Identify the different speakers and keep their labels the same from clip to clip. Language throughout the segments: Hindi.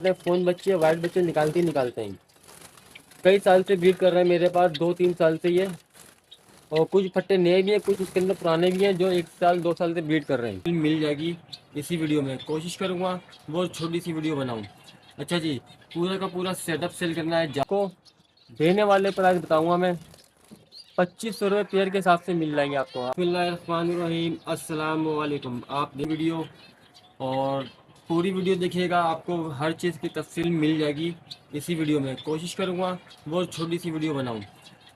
Speaker 1: फ़ोन बच्चे वाइट बच्चे निकालते ही निकालते हैं। कई साल से ब्रीड कर रहे हैं मेरे पास 2-3 साल से ये। और कुछ पट्टे नए भी हैं, कुछ उसके अंदर पुराने भी हैं जो 1 साल 2 साल से ब्रीड कर रहे हैं। मिल जाएगी इसी वीडियो में, कोशिश करूँगा बहुत छोटी सी वीडियो बनाऊँ। अच्छा जी, पूरा का पूरा सेटअप सेल करना है। आपको देने वाले प्राइस बताऊँगा मैं, 2500 रुपये पेयर के हिसाब से मिल जाएंगे आपको। बिस्मिल्लाहिर्रहमानिर्रहीम, अस्सलाम वालेकुम। आप वीडियो और पूरी वीडियो देखिएगा, आपको हर चीज़ की तफसील मिल जाएगी इसी वीडियो में। कोशिश करूँगा बहुत छोटी सी वीडियो बनाऊँ।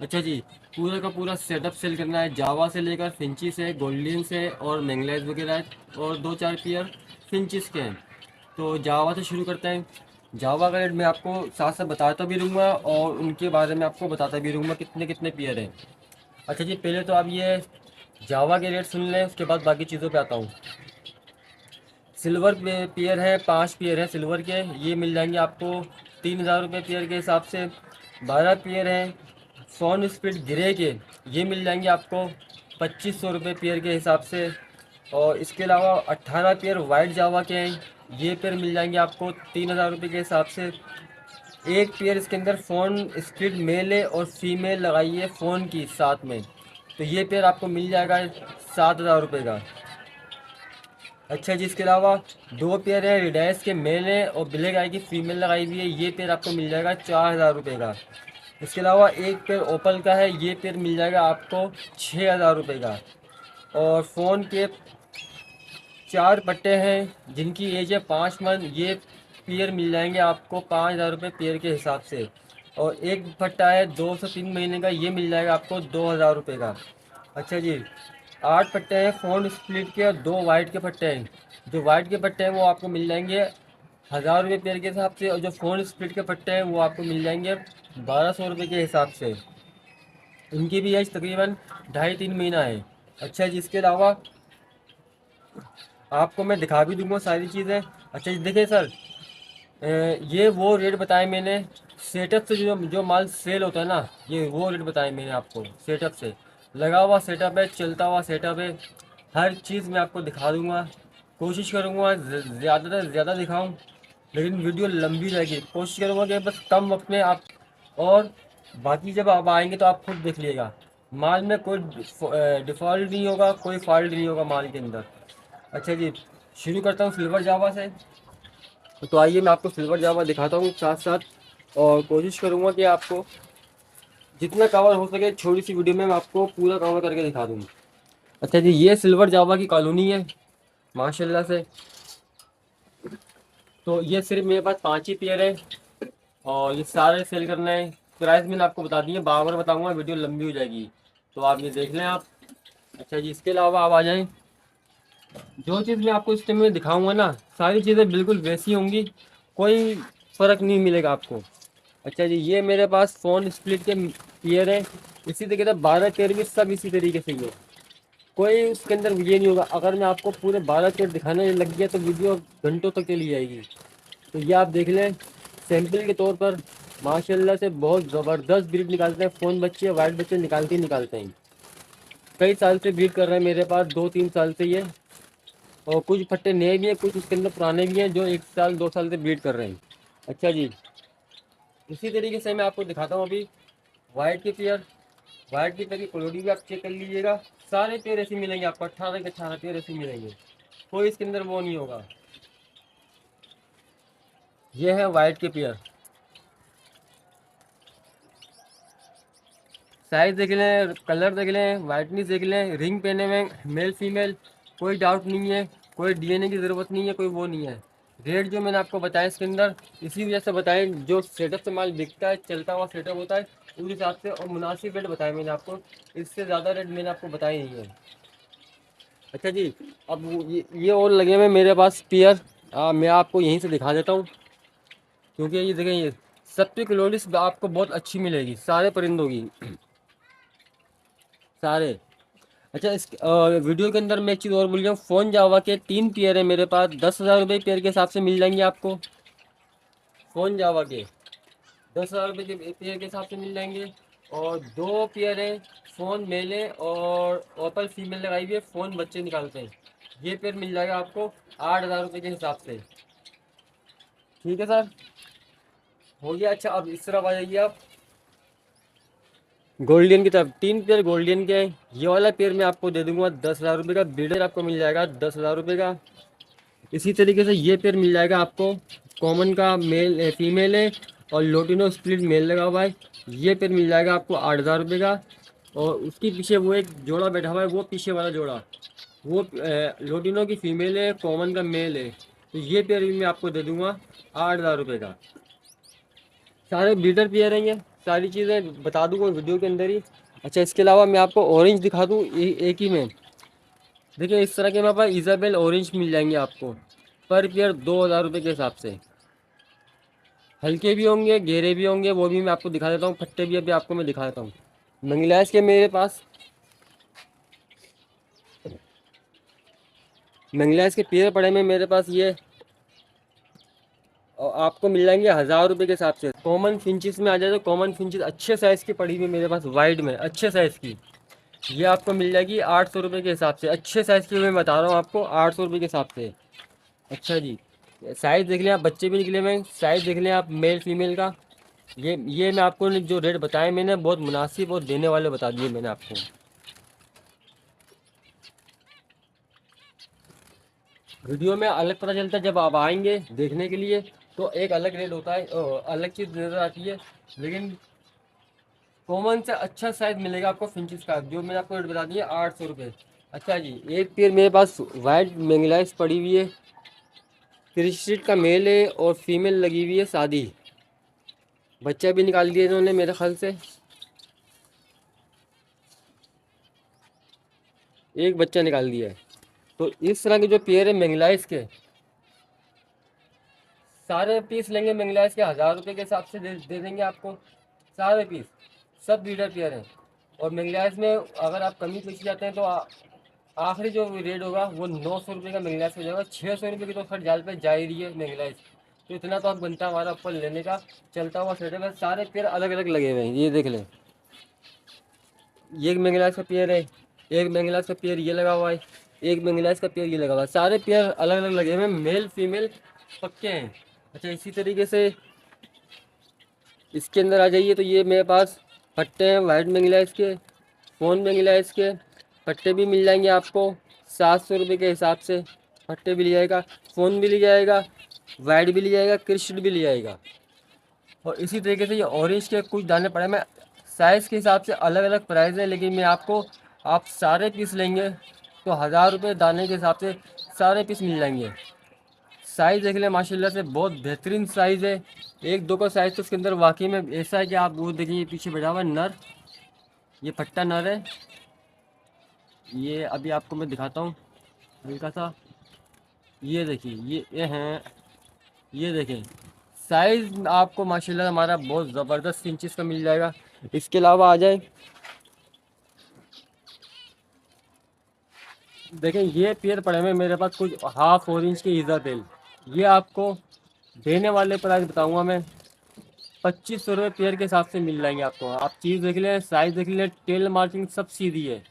Speaker 1: अच्छा जी, पूरा का पूरा सेटअप सेल करना है। जावा से लेकर फिंची से, गोल्डन से और मैंगलाइज वगैरह और 2-4 पेयर फिंचिस के हैं। तो जावा से शुरू करते हैं। जावा का रेट मैं आपको साथ साथ बताता भी रहूँगा और उनके बारे में आपको बताता भी रहूँगा कितने कितने पेयर हैं। अच्छा जी, पहले तो आप ये जावा के रेट सुन लें, उसके बाद बाकी चीज़ों पे आता हूँ। सिल्वर पेयर है, 5 पेयर है सिल्वर के, ये मिल जाएंगे आपको 3000 रुपये पेयर के हिसाब से। 12 पेयर हैं फ़ोन स्पीड ग्रे के, ये मिल जाएंगे आपको 2500 रुपये पेयर के हिसाब से। और इसके अलावा 18 पेयर वाइट जावा के हैं, ये पेयर मिल जाएंगे आपको 3000 रुपये के हिसाब से। एक पेयर इसके अंदर फ़ोन स्प्लिट मेल है और फीमेल लगाई है फ़ोन की साथ में, तो ये पेयर आपको मिल जाएगा 7000 रुपये का। अच्छा जी, इसके अलावा 2 पेयर है रिडाइस के मेल है और ब्लैक आई की फ़ीमेल लगाई हुई है, ये पेयर आपको मिल जाएगा 4000 रुपये का। इसके अलावा एक पेयर ओपल का है, ये पेयर मिल जाएगा आपको 6000 रुपये का। और फ़ोन के 4 पट्टे हैं जिनकी एज है 5 मंथ, ये पेयर मिल जाएंगे आपको 5000 रुपये पेयर के हिसाब से। और एक पट्टा है 2 से 3 महीने का, ये मिल जाएगा आपको 2000 रुपये का। अच्छा जी, 8 पट्टे हैं फ़ोन स्प्लिट के और 2 वाइट के पट्टे हैं। जो वाइट के पट्टे हैं वो आपको मिल जाएंगे 1000 रुपये पेयर के हिसाब से, और जो फ़ोन स्प्लिट के पट्टे हैं वो आपको मिल जाएंगे 1200 रुपये के हिसाब से। इनकी भी एज तकरीबन 2.5-3 महीना है। अच्छा जी, इसके अलावा आपको मैं दिखा भी दूंगा सारी चीज़ें। अच्छा जी, देखिए सर, ये वो रेट बताए मैंने सेटअप से, जो जो माल सेल होता है ना, ये वो रेट बताए मैंने आपको सेटअप से। लगा हुआ सेटअप है, चलता हुआ सेटअप है, हर चीज़ मैं आपको दिखा दूंगा। कोशिश करूंगा ज़्यादा से ज़्यादा दिखाऊं, लेकिन वीडियो लंबी रहेगी। कोशिश करूंगा कि बस कम वक्त में आप, और बाकी जब आप आएंगे तो आप खुद देख लीजिएगा, माल में कोई डिफ़ॉल्ट नहीं होगा, कोई फॉल्ट नहीं होगा माल के अंदर। अच्छा जी, शुरू करता हूँ सिल्वर जावा से। तो आइए मैं आपको सिल्वर जावा दिखाता हूँ साथ साथ, और कोशिश करूँगा कि आपको जितना कवर हो सके छोटी सी वीडियो में मैं आपको पूरा कवर करके दिखा दूँ। अच्छा जी, ये सिल्वर जावा की कॉलोनी है माशाल्लाह से। तो ये सिर्फ मेरे पास 5 ही पेयर है और ये सारे सेल करना है। प्राइस मैंने आपको बता दिए, बार बार बताऊँगा वीडियो लंबी हो जाएगी, तो आप ये देख लें आप। अच्छा जी, इसके अलावा आप आ जाएँ, जो चीज़ मैं आपको इस टाइम में दिखाऊंगा ना, सारी चीज़ें बिल्कुल वैसी होंगी, कोई फ़र्क नहीं मिलेगा आपको। अच्छा जी, ये मेरे पास फ़ोन स्प्लिट के पेयर है, इसी तरीके से 12 पेयर भी सब इसी तरीके से ही है, कोई उसके अंदर ये नहीं होगा। अगर मैं आपको पूरे 12 पेयर दिखाने लग गया तो वीडियो घंटों तक चली जाएगी। तो ये आप देख लें सैंपल के तौर पर, माशाल्लाह से बहुत ज़बरदस्त ब्रीड निकालते हैं फ़ोन बच्चे, वाइट बच्चे निकालते ही निकालते हैं। कई साल से ब्रीड कर रहे हैं मेरे पास, 2-3 साल से ये। और कुछ पट्टे नए भी हैं, कुछ उसके अंदर पुराने भी हैं जो 1 साल 2 साल से ब्रीड कर रहे हैं। अच्छा जी, इसी तरीके से मैं आपको दिखाता हूँ अभी वाइट के पेयर। वाइट की पेयर की क्वालिटी भी आप चेक कर लीजिएगा, सारे पेयर ऐसे मिलेंगे आपको, 18 के 18 पेयर ऐसे मिलेंगे, कोई इसके अंदर वो नहीं होगा। ये है वाइट के पेयर, साइज देख लें, कलर देख लें, वाइटनेस देख लें, रिंग पहने में मेल फीमेल, कोई डाउट नहीं है, कोई डीएनए की ज़रूरत नहीं है, कोई वो नहीं है। रेट जो मैंने आपको बताया इसके अंदर इसी वजह से बताएं, जो सेटअप से माल बिकता है, चलता हुआ सेटअप होता है, उस हिसाब से और मुनासिब रेट बताया मैंने आपको, इससे ज़्यादा रेट मैंने आपको बताया नहीं है। अच्छा जी, अब ये और लगे हुए मेरे पास पेयर, मैं आपको यहीं से दिखा देता हूँ, क्योंकि ये देखें, ये सबकी क्लोरिस आपको बहुत अच्छी मिलेगी सारे परिंदों की, सारे। अच्छा, इस वीडियो के अंदर मैं एक चीज़ और भूल गया हूँ, फ़ोन जावा के 3 पेयर है मेरे पास, 10,000 रुपये पेयर के हिसाब से मिल जाएंगे आपको। फ़ोन जावा के 10,000 रुपये के पेयर के हिसाब से मिल जाएंगे। और 2 पेयर है फ़ोन मेले और ओपल फीमेल लगाई हुई है, फ़ोन बच्चे निकालते हैं, ये पेयर मिल जाएगा आपको 8,000 रुपये के हिसाब से। ठीक है सर, हो गया। अच्छा अब इस तरफ आ जाइए आप, गोल्डन की तरफ। 3 पेयर गोल्डन के हैं। ये वाला पेयर मैं आपको दे दूंगा 10,000 रुपये का। बीडर आपको मिल जाएगा 10,000 रुपये का। इसी तरीके से ये पेयर मिल जाएगा आपको, कॉमन का मेल फीमेल है और लोटिनो स्प्लिट मेल लगा हुआ है। ये पेयर मिल जाएगा आपको 8,000 रुपये का। और उसके पीछे वो एक जोड़ा बैठा हुआ है, वो पीछे वाला जोड़ा वो लोटिनो की फीमेल है, कॉमन का मेल है। तो ये पेयर भी मैं आपको दे दूंगा 8,000 रुपये का। सारे ब्रीडर पेयर हैं, ये सारी चीज़ें बता दूंगा वीडियो के अंदर ही। अच्छा इसके अलावा मैं आपको ऑरेंज दिखा दूँ एक ही में। देखिए इस तरह के मेरे पास इजाबेल ऑरेंज मिल जाएंगे आपको पर पेयर 2,000 रुपये के हिसाब से। हल्के भी होंगे, गहरे भी होंगे, वो भी मैं आपको दिखा देता हूँ। फट्टे भी अभी आपको मैं दिखा देता हूँ। मंगलाइस के मेरे पास मंगलाइस के पेयर पड़े में मेरे पास ये, और आपको मिल जाएंगे 1,000 रुपये के हिसाब से। कॉमन फिंचिस में आ जाए तो कॉमन फिंचिस अच्छे साइज़ की पड़ी हुई मेरे पास, वाइड में अच्छे साइज़ की। ये आपको मिल जाएगी 800 रुपये के हिसाब से। अच्छे साइज़ की मैं बता रहा हूँ आपको 800 रुपये के हिसाब से। अच्छा जी, साइज़ देख लें आप, बच्चे भी निकले हुए हैं, साइज़ देख लें आप मेल फीमेल का। ये मैं आपको जो रेट बताए मैंने बहुत मुनासिब और देने वाले बता दिए मैंने आपको। वीडियो में अलग पता चलता है जब आप आएंगे देखने के लिए, तो एक अलग रेट होता है, अलग चीज़ नज़र आती है। लेकिन कॉमन से अच्छा साइज़ मिलेगा आपको फिंचिस का, जो मैंने आपको रेट बता दिया 800 रुपये। अच्छा जी, एक पेयर मेरे पास वाइट मैंगलाइस पड़ी हुई है, क्रिस्टिट का मेल है और फीमेल लगी हुई है शादी। बच्चा भी निकाल दिया इन्होंने मेरे ख्याल से, एक बच्चा निकाल दिया है। तो इस तरह के जो पेयर है मैंगलाइस के, सारे पीस लेंगे मैंगलाइस के 1,000 रुपये के हिसाब से दे देंगे आपको सारे पीस। सब ब्रीडर पेयर हैं। और मैंगलाइस में अगर आप कमी पूछी जाते हैं तो आखिरी जो रेट होगा वो 900 रुपये का मैंगलाइस हो जाएगा। 600 रुपये की तो खर जाल पे जा ही रही है मैंगलाइस। तो इतना तो आप बनता हमारा ऊपर लेने का चलता हुआ सेटअप है। सारे पेयर अलग अलग लगे हुए हैं, ये देख लें। ये एक मैंगलाइस का पेयर है, एक मैंगलाइस का पेयर ये लगा हुआ है, एक मैंगलाइस का पेयर ये लगा हुआ है। सारे पेयर अलग अलग लगे हुए हैं, मेल फीमेल पक्के हैं। अच्छा इसी तरीके से इसके अंदर आ जाइए तो ये मेरे पास पट्टे हैं वाइट मैंगलाइस के, फोन मैंगलाइस के। पट्टे भी मिल जाएंगे आपको 700 रुपये के हिसाब से। पट्टे भी ले जाएगा, फ़ोन भी ले जाएगा, वाइट भी ले जाएगा, क्रिस्टल भी ले जाएगा। और इसी तरीके से ये ऑरेंज के कुछ दाने पड़े, मैं साइज़ के हिसाब से अलग अलग प्राइस है, लेकिन मैं आपको, आप सारे पीस लेंगे तो 1,000 रुपये दाने के हिसाब से सारे पीस मिल जाएंगे। साइज़ देख लें माशाल्लाह से बहुत बेहतरीन साइज़ है। एक दो का साइज़ तो उसके अंदर वाकई में ऐसा है कि आप वो देखिए पीछे बैठा हुआ है नर, ये पट्टा नर है। ये अभी आपको मैं दिखाता हूँ हल्का सा, ये देखिए ये हैं, ये देखें साइज़ आपको माशाल्लाह हमारा बहुत ज़बरदस्त इंचज़ का मिल जाएगा। इसके अलावा आ जाए देखें, ये पेयर पड़े हुए मेरे पास कुछ हाफ ऑरेंज के इजाबेल। ये आपको देने वाले प्राइस बताऊंगा मैं 2,500 रुपये पेयर के हिसाब से मिल जाएंगे आपको। आप चीज़ देख लें, साइज़ देख लें, टेल मार्किंग सब सीधी है,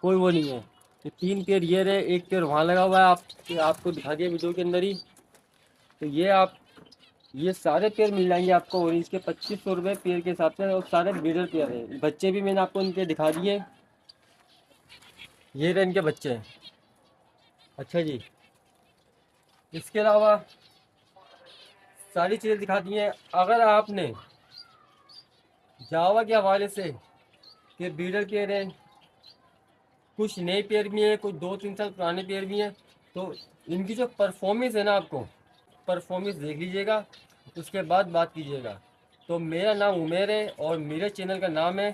Speaker 1: कोई वो नहीं है। ये 3 पेयर ये रहे, एक पेयर वहाँ लगा हुआ है, आपको दिखा दिया वीडियो के अंदर ही। तो ये सारे पेयर मिल जाएंगे आपको ऑरेंज के 2,500 रुपये पेयर के हिसाब से। और सारे ब्रीडर पेयर हैं। बच्चे भी मैंने आपको इनके दिखा दिए, ये रहे इनके बच्चे हैं। अच्छा जी, इसके अलावा सारी चीज़ें दिखा दी हैं। अगर आपने जावा के हवाले से कि ब्रीडर पेयर हैं, कुछ नए पेयर भी हैं, कुछ 2-3 साल पुराने पेयर भी हैं, तो इनकी जो परफॉर्मेंस है ना, आपको परफॉर्मेंस देख लीजिएगा, उसके बाद बात कीजिएगा। तो मेरा नाम उमेर है और मेरे चैनल का नाम है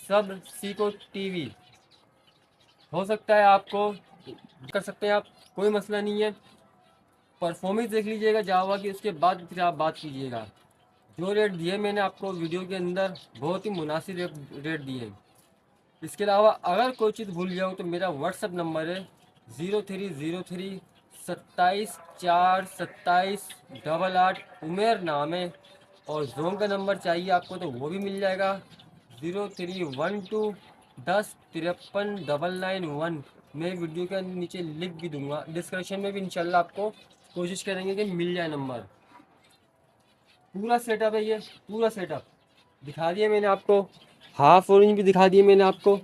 Speaker 1: सब सीको टीवी। हो सकता है आपको कर सकते हैं आप, कोई मसला नहीं है। परफॉर्मेंस देख लीजिएगा जावा की, उसके बाद फिर आप बात कीजिएगा। जो रेट दिए मैंने आपको वीडियो के अंदर बहुत ही मुनासिब रेट दिए हैं। इसके अलावा अगर कोई चीज़ भूल जाऊँ तो मेरा व्हाट्सअप नंबर है 0303 27 4 27 उमेर नाम है। और जोन का नंबर चाहिए आपको तो वो भी मिल जाएगा 0312 10 53 991। मैं वीडियो के नीचे लिख भी दूंगा, डिस्क्रिप्शन में भी इंशाल्लाह आपको कोशिश करेंगे कि मिल जाए नंबर। पूरा सेटअप है ये, पूरा सेटअप दिखा दिया मैंने आपको। हाफ ऑरेंज भी दिखा दिए मैंने आपको।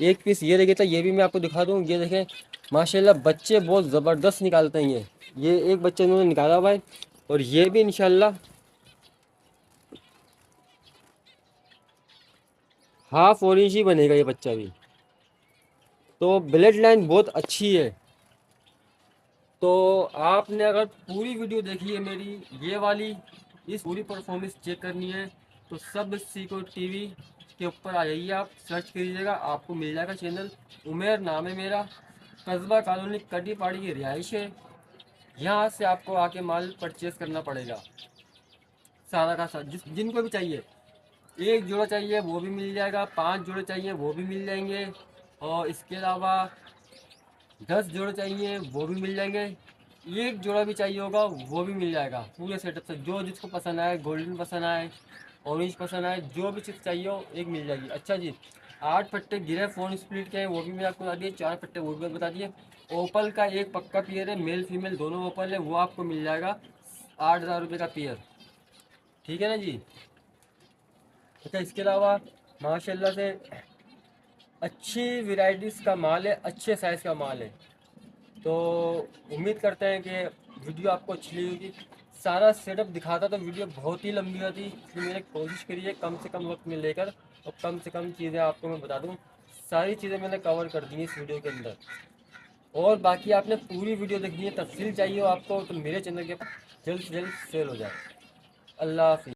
Speaker 1: एक पीस ये देखिए था, ये भी मैं आपको दिखा दूँ। ये देखें माशाल्लाह बच्चे बहुत ज़बरदस्त निकालते हैं ये एक बच्चा इन्होंने निकाला हुआ है। और ये भी इंशाल्लाह हाफ ऑरेंज ही बनेगा ये बच्चा भी। तो ब्लड लाइन बहुत अच्छी है। तो आपने अगर पूरी वीडियो देखी है मेरी ये वाली, इस पूरी परफॉर्मेंस चेक करनी है तो सब सीको टीवी के ऊपर आ जाइए, आप सर्च करिएगा, आपको मिल जाएगा चैनल। उमेर नाम है मेरा, कस्बा कॉलोनी कटी पहाड़ी की रिहाइश है। यहाँ से आपको आके माल परचेस करना पड़ेगा सारा का सारा, जिनको भी चाहिए। एक जोड़ा चाहिए वो भी मिल जाएगा, 5 जोड़े चाहिए वो भी मिल जाएंगे, और इसके अलावा 10 जोड़े चाहिए वो भी मिल जाएंगे। एक जोड़ा भी चाहिए होगा वो भी मिल जाएगा पूरे सेटअप से। जो जिसको पसंद आए, गोल्डन पसंद आए, ऑरेंज पसंद आए, जो भी चीज़ चाहिए हो एक मिल जाएगी। अच्छा जी, 8 पट्टे गिरे फ़ोन स्प्लिट के हैं वो भी मैंने आपको बता दिए, 4 पट्टे वो भी बता दिए। ओपल का एक पक्का पेयर है, मेल फीमेल दोनों ओपल है, वो आपको मिल जाएगा 8,000 रुपये का पेयर। ठीक है ना जी। अच्छा, इसके अलावा माशाल्लाह से अच्छी वैरायटीज़ का माल है, अच्छे साइज़ का माल है। तो उम्मीद करते हैं कि वीडियो आपको अच्छी लगी होगी। सारा सेटअप दिखाता तो वीडियो बहुत ही लंबी होती, इसलिए मैंने कोशिश करी है कम से कम वक्त में लेकर और कम से कम चीज़ें आपको मैं बता दूं। सारी चीज़ें मैंने कवर कर दी हैं इस वीडियो के अंदर। और बाकी आपने पूरी वीडियो देखनी है, तफसील चाहिए हो आपको तो मेरे चैनल के जल्द से जल्द सेल हो जाए। अल्लाह हाफिज़।